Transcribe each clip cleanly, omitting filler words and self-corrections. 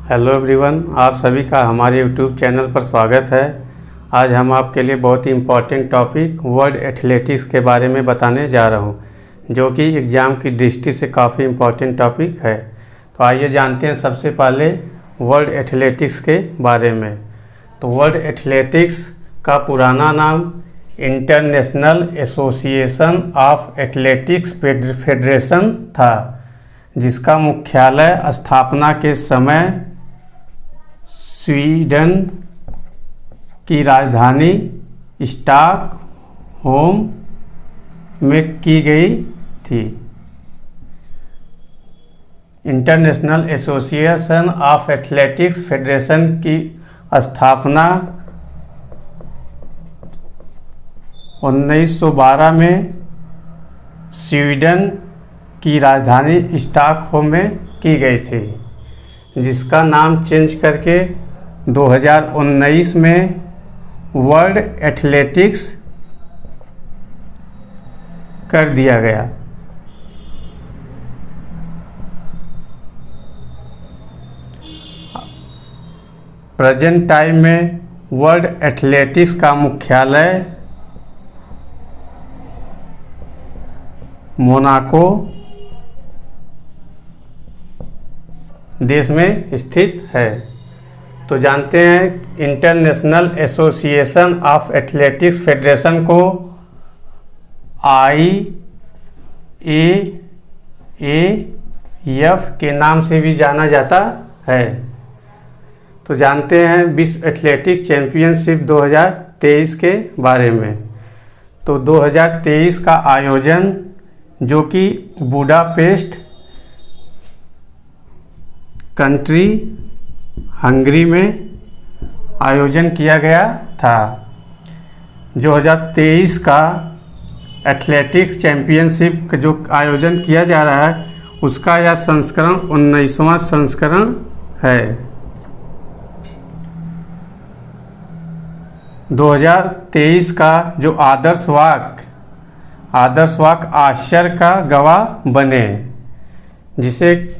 Hello everyone, आप सभी का हमारे यूट्यूब चैनल पर स्वागत है। आज हम आपके लिए बहुत ही इम्पोर्टेंट टॉपिक वर्ल्ड एथलेटिक्स के बारे में बताने जा रहा हूं, जो कि एग्ज़ाम की दृष्टि से काफ़ी इम्पोर्टेंट टॉपिक है। तो आइए जानते हैं सबसे पहले वर्ल्ड एथलेटिक्स के बारे में। तो वर्ल्ड एथलेटिक्स का पुराना नाम international association of athletics federation था, जिसका मुख्यालय स्थापना के समय स्वीडन की राजधानी स्टॉकहोम में की गई थी। International association of athletics federation की स्थापना 1912 में स्वीडन की राजधानी स्टॉकहोम में की गई थी, जिसका नाम चेंज करके 2019 में वर्ल्ड एथलेटिक्स कर दिया गया। प्रेजेंट टाइम में वर्ल्ड एथलेटिक्स का मुख्यालय मोनाको देश में स्थित है। तो जानते हैं international association of athletics federation को IAAF के नाम से भी जाना जाता है। तो जानते हैं विश्व एथलेटिक चैंपियनशिप 2023 के बारे में। तो 2023 का आयोजन, जो कि बुडापेस्ट कंट्री हंगरी में आयोजन किया गया था। 2023 का एथलेटिक्स चैंपियनशिप का जो आयोजन किया जा रहा है, उसका यह संस्करण 19वां संस्करण है। 2023 का जो आदर्श वाक्य आश्चर्य का गवाह बने, जिसे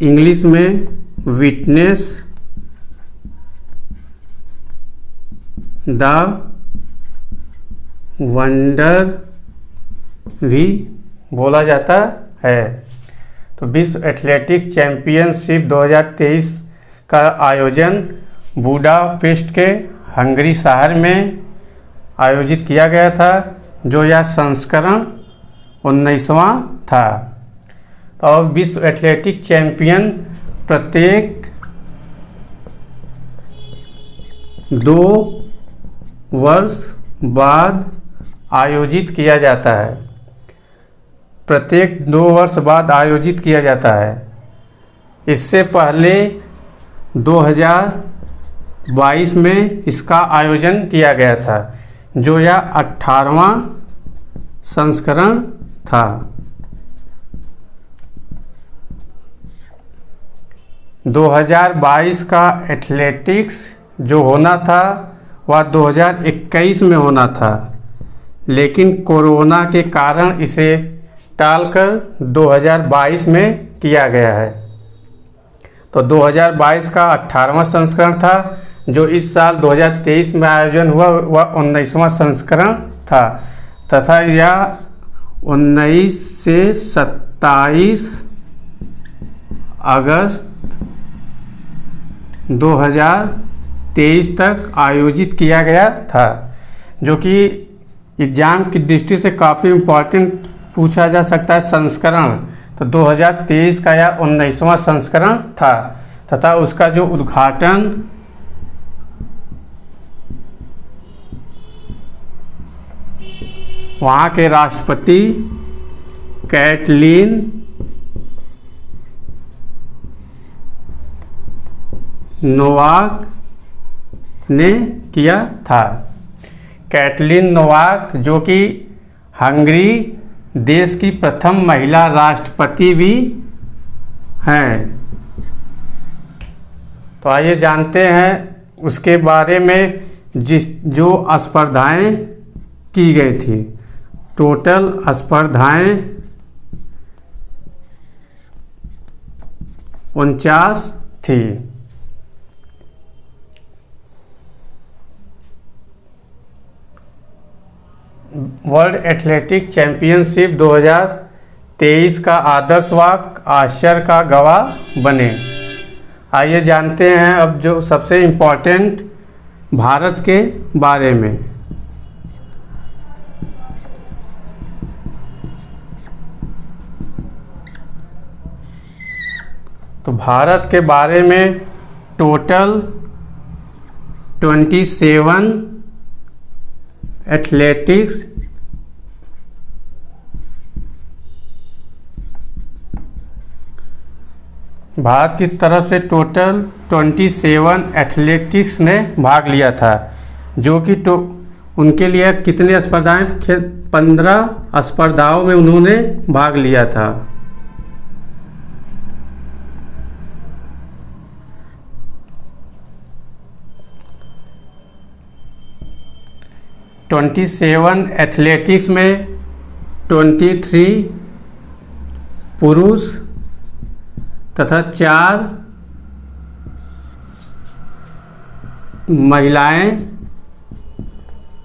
इंग्लिश में विटनेस द वंडर भी बोला जाता है। तो विश्व एथलेटिक चैंपियनशिप 2023 का आयोजन बुडापेस्ट के हंगरी शहर में आयोजित किया गया था, जो यह संस्करण 19वां था। और विश्व एथलेटिक चैंपियन प्रत्येक 2 वर्ष बाद आयोजित किया जाता है। प्रत्येक 2 वर्ष बाद आयोजित किया जाता है। इससे पहले 2022 में इसका आयोजन किया गया था, जो यह 18वां संस्करण था। 2022 का एथलेटिक्स जो होना था वह 2021 में होना था, लेकिन कोरोना के कारण इसे टालकर 2022 में किया गया है। तो 2022 का 18वां संस्करण था, जो इस साल 2023 में आयोजन हुआ वह 19वां संस्करण था, तथा यह 19 से 27 अगस्त 2023 तक आयोजित किया गया था, जो कि एग्ज़ाम की दृष्टि से काफ़ी इम्पोर्टेंट पूछा जा सकता है संस्करण। तो 2023 का यह 19वां संस्करण था, तथा उसका जो उद्घाटन वहाँ के राष्ट्रपति कैटलीन नोवाक ने किया था। कैटलीन नोवाक, जो कि हंगरी देश की प्रथम महिला राष्ट्रपति भी हैं। तो आइए जानते हैं उसके बारे में, जो स्पर्धाएं की गई थी। टोटल स्पर्धाएं 49 थी। वर्ल्ड एथलेटिक चैंपियनशिप 2023 का आदर्श वाक्य आश्चर्य का गवाह बने। आइए जानते हैं अब जो सबसे इम्पोर्टेंट भारत के बारे में। तो भारत के बारे में टोटल 27 एथलेटिक्स भारत की तरफ से टोटल 27 एथलेटिक्स ने भाग लिया था, जो कि उनके लिए कितने स्पर्धाएं 15 स्पर्धाओं में उन्होंने भाग लिया था। एथलेटिक्स में 23 पुरुष तथा 4 महिलाएं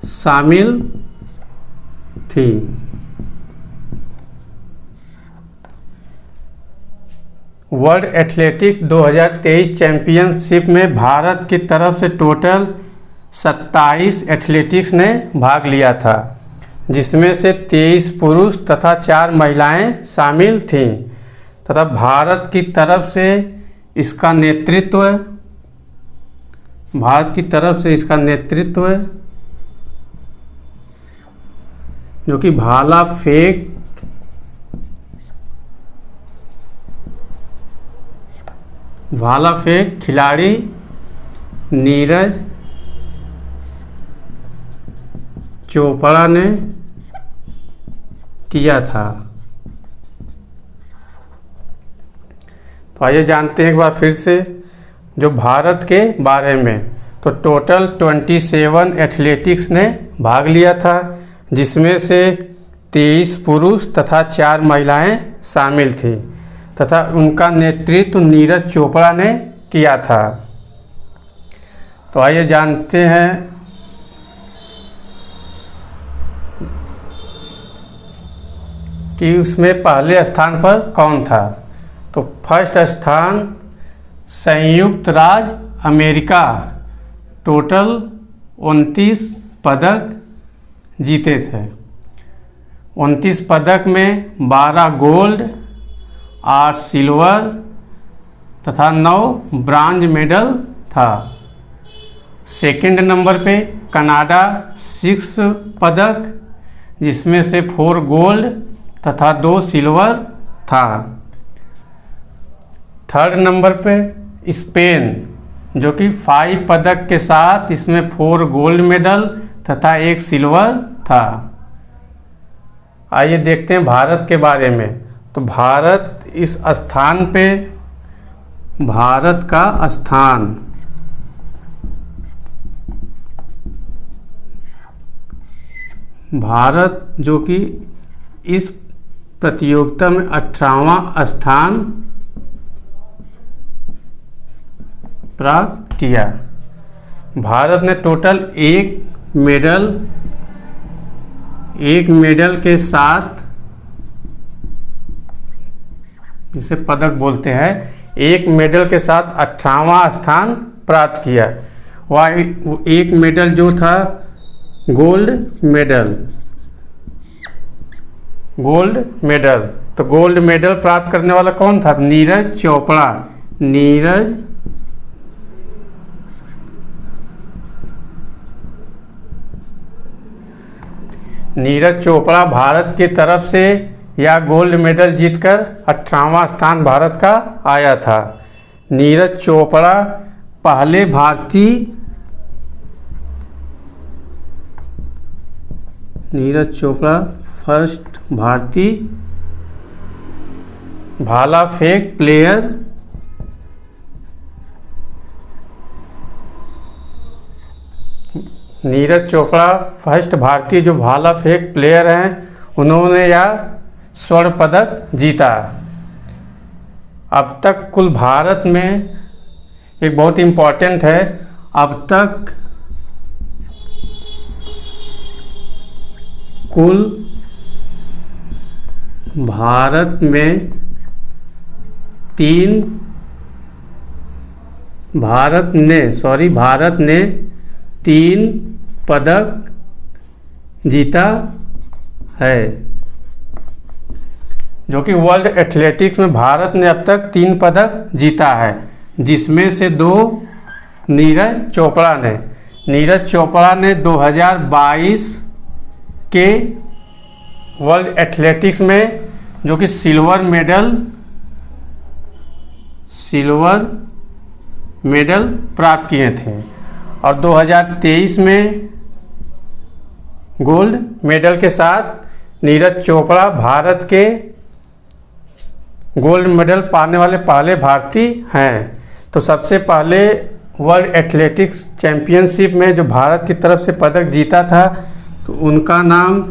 शामिल थी। वर्ल्ड एथलेटिक्स 2023 चैंपियनशिप में भारत की तरफ से टोटल 27 एथलेटिक्स ने भाग लिया था, जिसमें से 23 पुरुष तथा 4 महिलाएं शामिल थीं तथा भारत की तरफ से इसका नेतृत्व जो कि भाला फेंक खिलाड़ी नीरज चोपड़ा ने किया था। तो आइए जानते हैं एक बार फिर से जो भारत के बारे में। तो टोटल 27 एथलेटिक्स ने भाग लिया था, जिसमें से 23 पुरुष तथा 4 महिलाएं शामिल थी तथा उनका नेतृत्व नीरज चोपड़ा ने किया था। तो आइए जानते हैं कि उसमें पहले स्थान पर कौन था। तो फर्स्ट स्थान संयुक्त राज्य अमेरिका, टोटल 29 पदक जीते थे। 29 पदक में 12 गोल्ड, 8 सिल्वर तथा 9 ब्रॉन्ज मेडल था। सेकंड नंबर पे कनाडा 6 पदक, जिसमें से 4 गोल्ड तथा 2 सिल्वर था। थर्ड नंबर पे स्पेन, जो कि 5 पदक के साथ इसमें 4 गोल्ड मेडल तथा 1 सिल्वर था। आइए देखते हैं भारत के बारे में। तो भारत इस स्थान पे भारत का स्थान भारत जो कि इस प्रतियोगिता में 18वां स्थान प्राप्त किया। भारत ने टोटल एक मेडल के साथ, जिसे पदक बोलते हैं, एक मेडल के साथ 18वां स्थान प्राप्त किया। वह एक मेडल जो था गोल्ड मेडल। तो गोल्ड मेडल प्राप्त करने वाला कौन था? नीरज चोपड़ा। नीरज चोपड़ा भारत की तरफ से यह गोल्ड मेडल जीतकर 18वां स्थान भारत का आया था। नीरज चोपड़ा पहले फर्स्ट भारतीय भाला फेंक प्लेयर नीरज चोपड़ा फर्स्ट भारतीय जो भाला फेंक प्लेयर हैं, उन्होंने यह स्वर्ण पदक जीता। अब तक कुल भारत में एक बहुत इम्पॉर्टेंट है। अब तक कुल भारत ने 3 पदक जीता है, जो कि वर्ल्ड एथलेटिक्स में भारत ने अब तक 3 पदक जीता है, जिसमें से 2 नीरज चोपड़ा ने 2022 के वर्ल्ड एथलेटिक्स में जो कि सिल्वर मेडल प्राप्त किए थे, और 2023 में गोल्ड मेडल के साथ नीरज चोपड़ा भारत के गोल्ड मेडल पाने वाले पहले भारतीय हैं। तो सबसे पहले वर्ल्ड एथलेटिक्स चैंपियनशिप में जो भारत की तरफ से पदक जीता था, तो उनका नाम,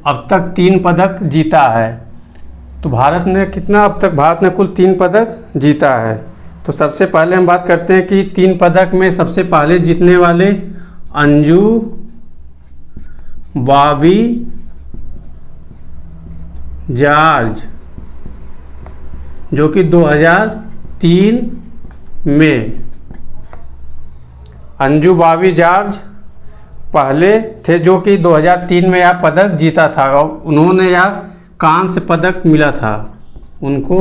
अब तक 3 पदक जीता है। तो भारत ने कुल 3 पदक जीता है। तो सबसे पहले हम बात करते हैं कि 3 पदक में सबसे पहले जीतने वाले अंजू बॉबी जॉर्ज, जो कि 2003 में अंजू बॉबी जॉर्ज पहले थे, जो कि 2003 में यह पदक जीता था, और उन्होंने यह कांस्य पदक मिला था। उनको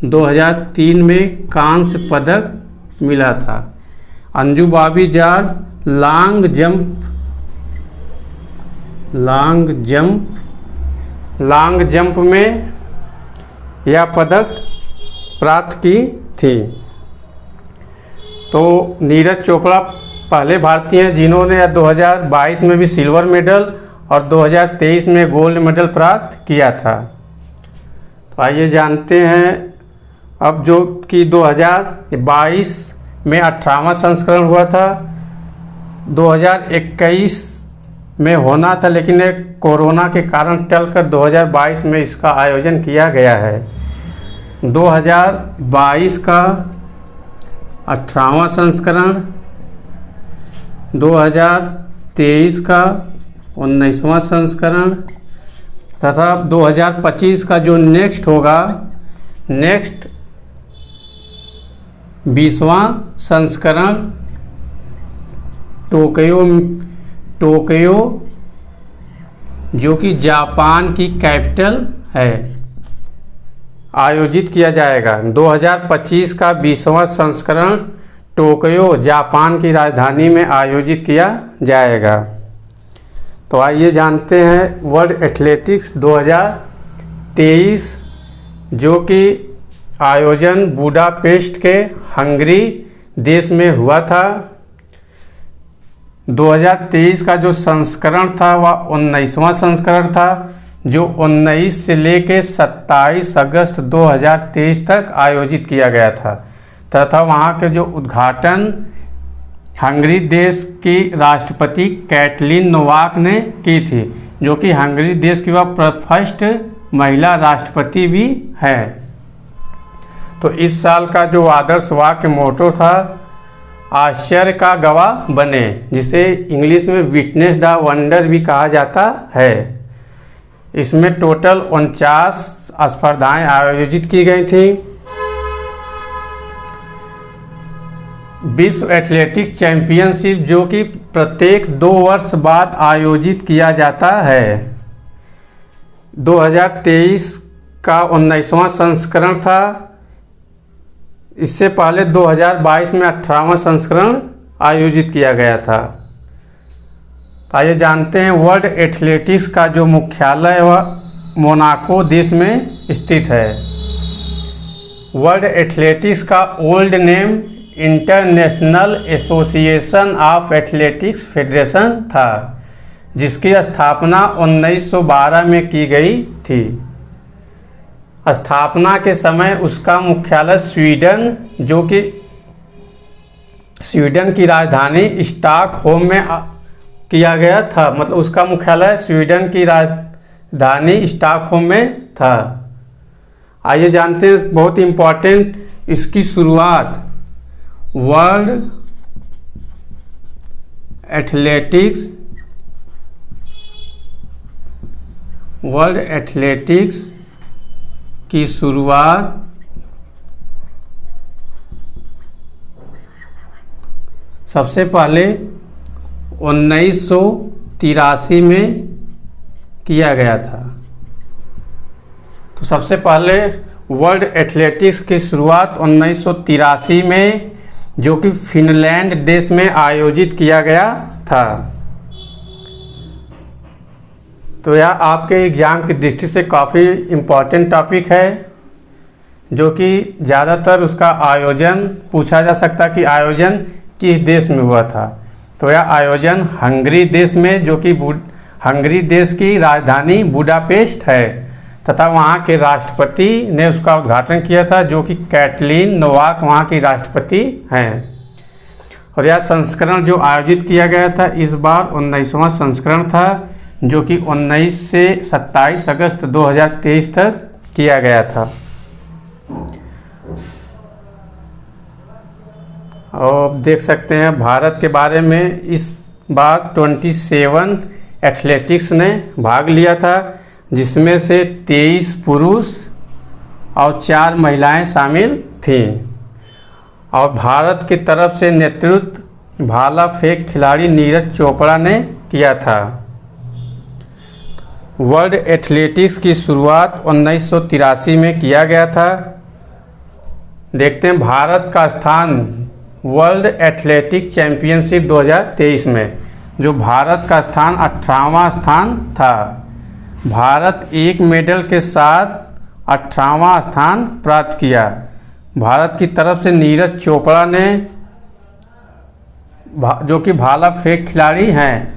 2003 में कांस्य पदक मिला था। Anju Bobby George long jump में यह पदक प्राप्त की थी। तो नीरज चोपड़ा पहले भारतीय हैं जिन्होंने 2022 में भी सिल्वर मेडल और 2023 में गोल्ड मेडल प्राप्त किया था। तो आइए जानते हैं अब, जो कि 2022 में 18वां संस्करण हुआ था, 2021 में होना था, लेकिन कोरोना के कारण टलकर 2022 में इसका आयोजन किया गया है। 2022 का 18वां संस्करण, 2023 का 19वां संस्करण तथा 2025 का जो नेक्स्ट होगा, 20वां संस्करण टोक्यो, जो कि जापान की कैपिटल है, आयोजित किया जाएगा। 2025 का 20वां संस्करण टोक्यो, जापान की राजधानी में आयोजित किया जाएगा। तो आइए जानते हैं वर्ल्ड एथलेटिक्स 2023, जो कि आयोजन बुडापेस्ट के हंगरी देश में हुआ था। 2023 का जो संस्करण था वह 19वां संस्करण था, जो 19 से लेकर 27 अगस्त 2023 तक आयोजित किया गया था, तथा वहाँ के जो उद्घाटन हंगरी देश की राष्ट्रपति कैटलिन नोवाक ने की थी, जो कि हंगरी देश की वह फर्स्ट महिला राष्ट्रपति भी है। तो इस साल का जो आदर्श वाक्य मोटो था, आश्चर्य का गवाह बने, जिसे इंग्लिश में विटनेस द वंडर भी कहा जाता है। इसमें टोटल 49 स्पर्धाएं आयोजित की गई थी। विश्व एथलेटिक चैंपियनशिप, जो कि प्रत्येक 2 वर्ष बाद आयोजित किया जाता है। 2023 का 19वां संस्करण था। इससे पहले 2022 में 18वां संस्करण आयोजित किया गया था। आइए जानते हैं वर्ल्ड एथलेटिक्स का जो मुख्यालय वह मोनाको देश में स्थित है। वर्ल्ड एथलेटिक्स का old name international association of athletics federation था, जिसकी स्थापना 1912 में की गई थी। स्थापना के समय उसका मुख्यालय स्वीडन, जो कि स्वीडन की राजधानी स्टॉकहोम में किया गया था। मतलब उसका मुख्यालय स्वीडन की राजधानी स्टॉकहोम में था। आइए जानते हैं बहुत इम्पोर्टेंट इसकी शुरुआत वर्ल्ड एथलेटिक्स की शुरुआत सबसे पहले 1983 में किया गया था। तो सबसे पहले वर्ल्ड एथलेटिक्स की शुरुआत 1983 में, जो कि फिनलैंड देश में आयोजित किया गया था। तो यह आपके एग्ज़ाम की दृष्टि से काफ़ी इम्पोर्टेंट टॉपिक है, जो कि ज़्यादातर उसका आयोजन पूछा जा सकता कि आयोजन किस देश में हुआ था। तो यह आयोजन हंगरी देश में, जो कि हंगरी देश की राजधानी बुडापेस्ट है, तथा वहाँ के राष्ट्रपति ने उसका उद्घाटन किया था, जो कि कैटलीन नोवाक वहाँ की राष्ट्रपति हैं। और यह संस्करण जो आयोजित किया गया था इस बार 19वां संस्करण था, जो कि 19 से 27 अगस्त 2023 तक किया गया था। और देख सकते हैं भारत के बारे में इस बार 27 एथलेटिक्स ने भाग लिया था, जिसमें से 23 पुरुष और 4 महिलाएं शामिल थीं। और भारत की तरफ से नेतृत्व भाला फेंक खिलाड़ी नीरज चोपड़ा ने किया था। वर्ल्ड एथलेटिक्स की शुरुआत 1983 में किया गया था। देखते हैं भारत का स्थान वर्ल्ड एथलेटिक्स चैंपियनशिप 2023 में, जो भारत का स्थान 18वां स्थान था। भारत एक मेडल के साथ 18वां स्थान प्राप्त किया। भारत की तरफ से नीरज चोपड़ा ने, जो कि भाला फेंक खिलाड़ी हैं,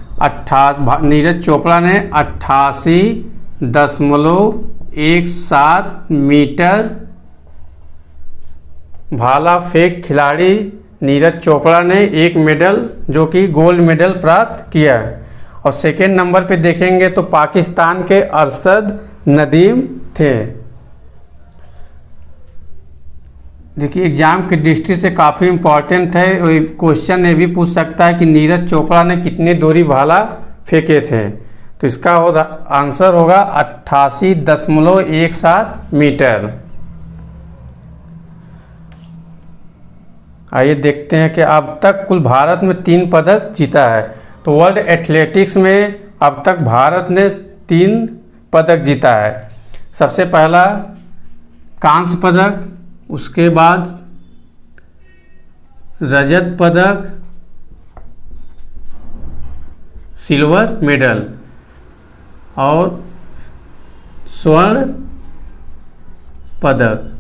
नीरज चोपड़ा ने 88.17 मीटर भाला फेंक खिलाड़ी नीरज चोपड़ा ने एक मेडल, जो कि गोल्ड मेडल प्राप्त किया। और सेकेंड नंबर पे देखेंगे तो पाकिस्तान के अरशद नदीम थे। देखिए एग्जाम की दृष्टि से काफ़ी इम्पोर्टेंट है। क्वेश्चन ये भी पूछ सकता है कि नीरज चोपड़ा ने कितनी दूरी भाला फेंके थे। तो इसका आंसर होगा 88.17 मीटर। आइए देखते हैं कि अब तक कुल भारत में 3 पदक जीता है। तो वर्ल्ड एथलेटिक्स में अब तक भारत ने 3 पदक जीता है। सबसे पहला कांस्य पदक, उसके बाद रजत पदक, सिल्वर मेडल और स्वर्ण पदक,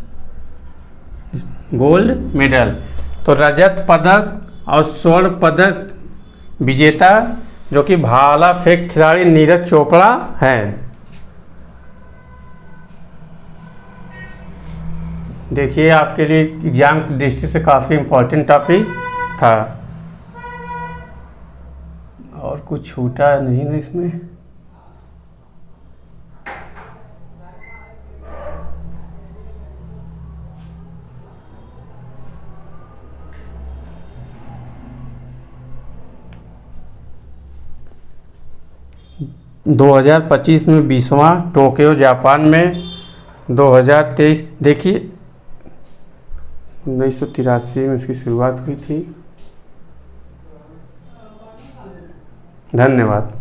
गोल्ड मेडल। तो रजत पदक और स्वर्ण पदक विजेता, जो कि भाला फेंक खिलाड़ी नीरज चोपड़ा हैं। देखिए आपके लिए एग्जाम की दृष्टि से काफ़ी इम्पोर्टेंट टॉपिक था। और कुछ छूटा नहीं ना इसमें। – 2025 में 20वां टोक्यो जापान में, 2023 देखिए 1983 में उसकी शुरुआत हुई थी। धन्यवाद।